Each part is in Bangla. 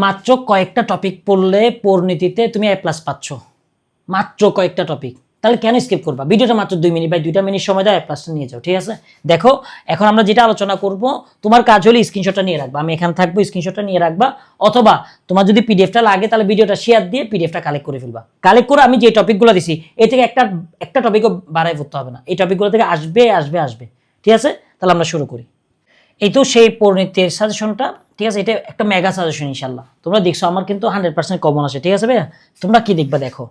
মাত্র কয়েকটা টপিক পড়লে পরিণতিতে তুমি A+ পাচ্ছ, মাত্র কয়েকটা টপিক। তাহলে কেন স্কিপ করবা? ভিডিওটা মাত্র 2 মিনিট বা 2টা মিনিট সময় দাও, A+ নিয়ে যাও, ঠিক আছে? দেখো এখন আমরা যেটা আলোচনা করব, তোমার কাজ হলো স্ক্রিনশটটা নিয়ে রাখবা, আমি এখানে থাকবো, স্ক্রিনশটটা নিয়ে রাখবা, অথবা তোমার যদি পিডিএফটা লাগে তাহলে ভিডিওটা শেয়ার দিয়ে পিডিএফটা কালেক্ট করে ফেলবা। কালেক্ট করে আমি যে টপিকগুলো দিছি এই থেকে একটা টপিকও বাড়াই পড়তে হবে না, এই টপিকগুলো থেকে আসবে, ঠিক আছে? তাহলে আমরা শুরু করি। এই তো সেই পরিণতির সাজেশনটা, ঠিক আছে? এটা একটা মেগা সাজেশন ইনশাল্লাহ। তোমরা দেখছো আমার কিন্তু 100% কমন আসে, ঠিক আছে ভাইয়া? তোমরা কি দেখবা দেখো,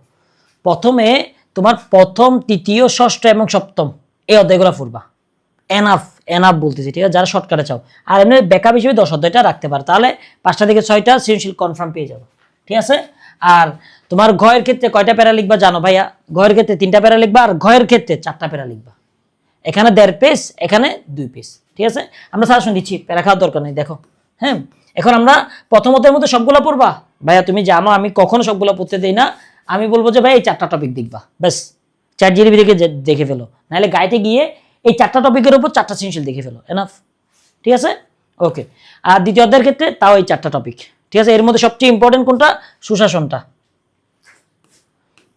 প্রথমে তোমার প্রথম, তৃতীয়, ষষ্ঠ এবং সপ্তম এই অধ্যায়গুলো পড়বা। এনাফ বলতেছি, ঠিক আছে? যারা শর্টকাটে চাও, আর এমনি ব্যাকআপ হিসেবে 10 অধ্যায়টা রাখতে পারো, তাহলে 5টা থেকে 6টা সৃজনশীল কনফার্ম পেয়ে যাবো, ঠিক আছে? আর তোমার ঘয়ের ক্ষেত্রে কয়টা প্যারা লিখবা জানো ভাইয়া? ঘয়ের ক্ষেত্রে 3টা প্যারা লিখবা, আর ঘয়ের ক্ষেত্রে 4টা প্যারা লিখবা। এখানে 1.5 পেজ, এখানে 2 পেজ, ঠিক আছে? আমরা সাজেশন দিচ্ছি, প্যারা খাওয়ার দরকার নেই। দেখো হ্যাঁ, এখন আমরা প্রথমতের মধ্যে সবগুলো পড়বা। ভাইয়া তুমি জানো আমি কখনো সবগুলো পড়তে দেই না, আমি বলবো যে ভাই এই 4টা টপিক দেখবা, ব্যাস। ChatGPT থেকে দেখে ফেলো, নাহলে গাইতে গিয়ে এই 4টা টপিকের উপর 4টা সৃজনশীল দেখে ফেলো, এনাফ, ঠিক আছে? ওকে। আর দ্বিতীয় অধ্যায়ের ক্ষেত্রে তাও এই 4টা টপিক, ঠিক আছে? এর মধ্যে সবচেয়ে ইম্পর্টেন্ট কোনটা? সুশাসনটা।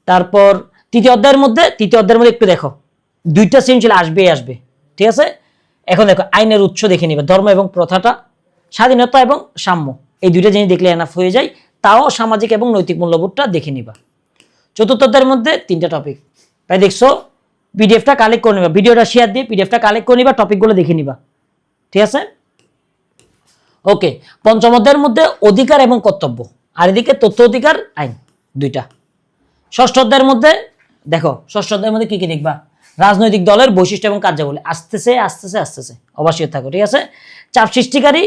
তারপর তৃতীয় অধ্যায়ের মধ্যে একটু দেখো, 2টা সৃজনশীল আসবে, ঠিক আছে? এখন দেখো আইনের উৎস দেখে নিবে, ধর্ম এবং প্রথাটা, স্বাধীনতা এবং সাম্য, এই 2টা জিনিস দেখলে এনাফ হয়ে যায়। তাও সামাজিক এবং নৈতিক মূল্যবোধটা দেখে নিবা। চতুর্থ অধ্যায়ের মধ্যে 3টা টপিক, তাই দেখছো? পিডিএফটা কালেক্ট করে নিবা, ভিডিওটা শেয়ার দিয়ে পিডিএফটা কালেক্ট করে নিবা, টপিকগুলো দেখে নিবা, ঠিক আছে? ওকে। পঞ্চম অধ্যায়ের মধ্যে অধিকার এবং কর্তব্য, আর এদিকে তথ্য অধিকার আইন, 2টা। ষষ্ঠ অধ্যায়ের মধ্যে দেখো, ষষ্ঠ অধ্যায়ের মধ্যে কি কি দেখবা? রাজনৈতিক দলের বৈশিষ্ট্য এবং কার্যাবলী, আসতেছে অবশ্যই থাকো, ঠিক আছে? চাপ সৃষ্টিকারী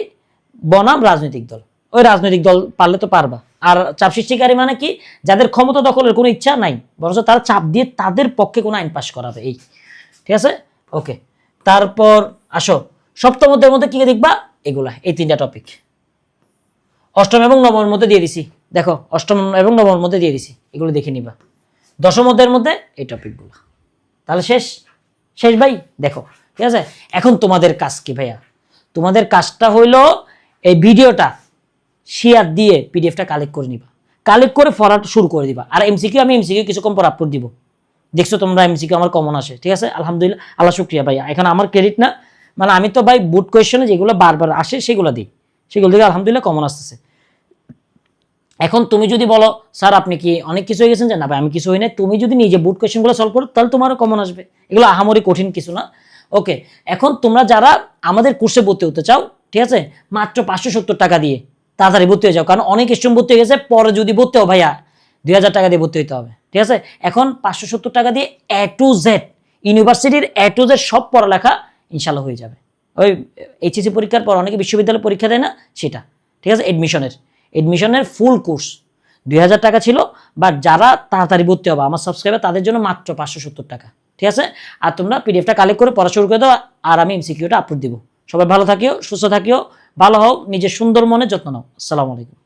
বনাম রাজনৈতিক দল, ওই রাজনৈতিক দল পারলে তো পারবা। আর চাপ সৃষ্টিকারী মানে কি? যাদের ক্ষমতা দখলের কোনো ইচ্ছা নাই, বরঞ্চ তারা চাপ দিয়ে তাদের পক্ষে কোনো আইন পাস করাবে, এই, ঠিক আছে? ওকে। তারপর আসো সপ্তম অধ্যায়ের মধ্যে কি কি দেখবা? এগুলা, এই 3টা টপিক। অষ্টম এবং নবমের মধ্যে দিয়ে দিছি, দেখো অষ্টম এবং নবমের মধ্যে দিয়ে দিছি, এগুলো দেখে নিবা। দশম অধ্যায়ের মধ্যে এই টপিকগুলো, তাহলে শেষ ভাই। দেখো, ঠিক আছে? এখন তোমাদের কাজ কি ভাইয়া? তোমাদের কাজটা হইলো এই ভিডিওটা শেয়ার দিয়ে পিডিএফটা কালেক্ট করে নিবা, কালেক্ট করে পড়া শুরু করে দিবা। আর আমি এমসিকিউ কিছুক্ষণ পর আপলোড দিব। দেখছো তোমরা এমসিকিউ আমার কমন আসে, ঠিক আছে? আলহামদুলিল্লাহ, আল্লাহ শুকরিয়া ভাইয়া। এখন আমার ক্রেডিট না, মানে আমি তো ভাই বুট কোয়েশ্চনে যেগুলো বারবার আসে সেগুলো দিই, সেগুলো থেকে আলহামদুলিল্লাহ কমন আসতেছে। এখন তুমি যদি বলো স্যার আপনি কি অনেক কিছু হয়ে গেছেন, যে না ভাই আমি কিছু হই না, তুমি যদি নিজে বুট কোয়েশ্চেনগুলো সলভ করো তাহলে তোমারও কমন আসবে, এগুলো আহামরি কঠিন কিছু না। ওকে। এখন তোমরা যারা আমাদের কোর্সে ভর্তি হতে চাও, ঠিক আছে, মাত্র 570 টাকা দিয়ে তাড়াতাড়ি ভর্তি হয়ে যাও, কারণ অনেক স্টুডেন্ট ভর্তি হয়ে গেছে, পরে যদি ভর্তি হও ভাইয়া 2000 টাকা দিয়ে ভর্তি হতে হবে, ঠিক আছে? এখন 570 টাকা দিয়ে A to Z ইউনিভার্সিটির A to Z সব পড়ালেখা ইনশাল্লাহ হয়ে যাবে। ওই এইচএসসি পরীক্ষার পর অনেকে বিশ্ববিদ্যালয় পরীক্ষা দেয় না, সেটা, ঠিক আছে? এডমিশনের ফুল কোর্স 2000 টাকা ছিল, বাট যারা তাড়াতাড়ি ভর্তি হবে আমার সাবস্ক্রাইবার, তাদের জন্য মাত্র 570 টাকা, ঠিক আছে? আর তোমরা পিডিএফটা কালেক্ট করে পড়া শুরু করে দাও, আর আমি এমসিকিউটা আপলোড দিব। সবাই ভালো থাকিও, সুস্থ থাকিও, ভালো হও, নিজের সুন্দর মনে যত্ন নাও। আসসালামু আলাইকুম।